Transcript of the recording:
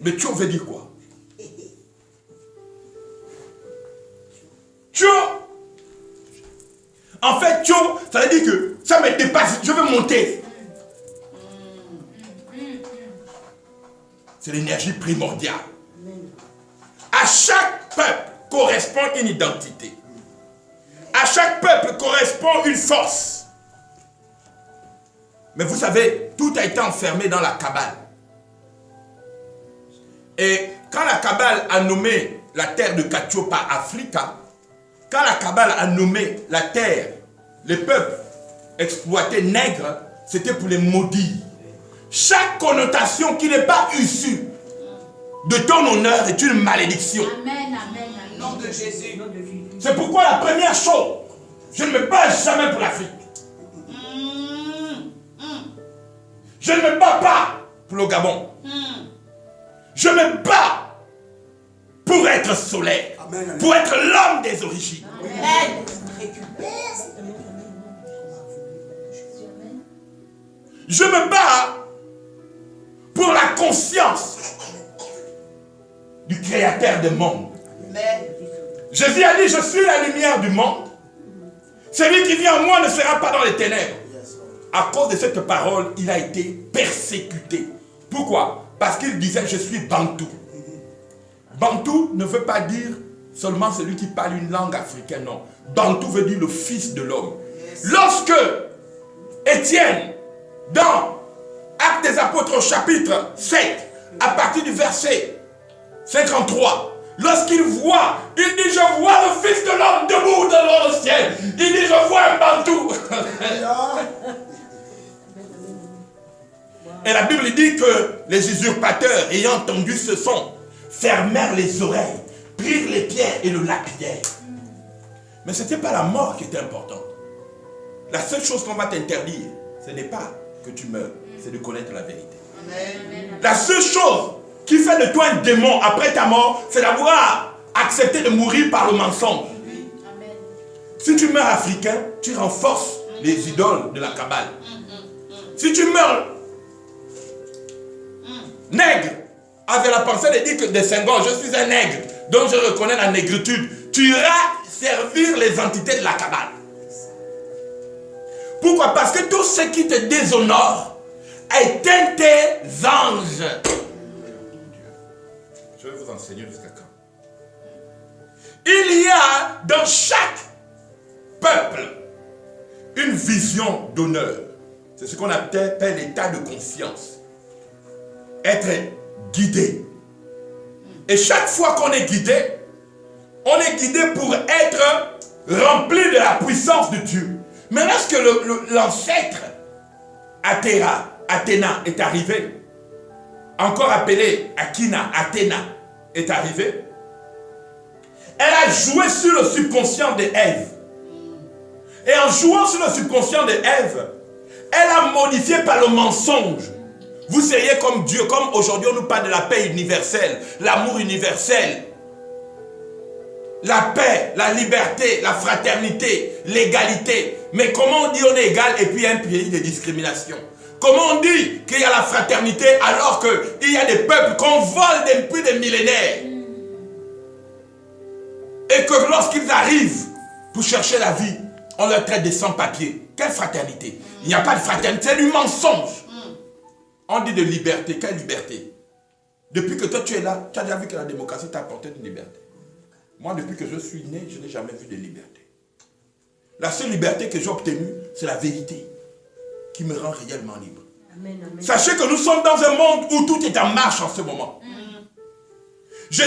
Mais Tcho veut dire quoi? Tcho. En fait, Tcho, ça veut dire que ça me dépasse, je veux monter. C'est l'énergie primordiale. À chaque peuple correspond une identité. À chaque peuple correspond une force. Mais vous savez, tout a été enfermé dans la Kabbale. Et quand la Kabbale a nommé la terre de Katiopa Africa, quand la Kabbale a nommé la terre, les peuples exploités nègres, c'était pour les maudire. Chaque connotation qui n'est pas issue de ton honneur est une malédiction. Amen, amen, amen. Nom de Jésus. C'est pourquoi la première chose, je ne me bats jamais pour l'Afrique. Je ne me bats pas pour le Gabon. Je me bats pour être solaire, pour être l'homme des origines. Amen. Je me bats pour la conscience du créateur du monde. Jésus a dit, je suis la lumière du monde. Celui qui vient en moi ne sera pas dans les ténèbres. À cause de cette parole, il a été persécuté. Pourquoi? Parce qu'il disait, je suis Bantou. Bantou ne veut pas dire seulement celui qui parle une langue africaine, non. Bantou veut dire le fils de l'homme. Lorsque Étienne, dans Actes des Apôtres au chapitre 7, à partir du verset 53, lorsqu'il voit, il dit, je vois le fils de l'homme debout dans le ciel. Il dit, je vois un Bantou. Et la Bible dit que les usurpateurs, ayant entendu ce son, fermèrent les oreilles, prirent les pierres et le lapidèrent. Mais ce n'était pas la mort qui était importante. La seule chose qu'on va t'interdire, ce n'est pas que tu meurs, c'est de connaître la vérité. Amen. La seule chose qui fait de toi un démon après ta mort, c'est d'avoir accepté de mourir par le mensonge. Amen. Si tu meurs africain, tu renforces les idoles de la Kabbale. Si tu meurs nègre, avec la pensée de dire que de Senghor, je suis un nègre, donc je reconnais la négritude, tu iras servir les entités de la Kabbale. Pourquoi? Parce que tout ce qui te déshonore éteint tes anges. Je vais vous enseigner jusqu'à quand. Il y a dans chaque peuple une vision d'honneur. C'est ce qu'on appelle l'état de conscience. Être guidé. Et chaque fois qu'on est guidé pour être rempli de la puissance de Dieu. Mais lorsque l'ancêtre Athéna est arrivé, encore appelé Akina, Athéna est arrivé, elle a joué sur le subconscient de Ève. Et en jouant sur le subconscient de Ève, elle a modifié par le mensonge. Vous seriez comme Dieu, comme aujourd'hui on nous parle de la paix universelle, l'amour universel, la paix, la liberté, la fraternité, l'égalité. Mais comment on dit on est égal et puis il y a un pays de discrimination? Comment on dit qu'il y a la fraternité alors qu'il y a des peuples qu'on vole depuis des millénaires? Et que lorsqu'ils arrivent pour chercher la vie, on leur traite des sans-papiers. Quelle fraternité? Il n'y a pas de fraternité, c'est du mensonge. On dit de liberté. Quelle liberté? Depuis que toi tu es là, tu as déjà vu que la démocratie t'a apporté une liberté. Moi, depuis que je suis né, je n'ai jamais vu de liberté. La seule liberté que j'ai obtenue, c'est la vérité qui me rend réellement libre. Amen, amen. Sachez que nous sommes dans un monde où tout est en marche en ce moment.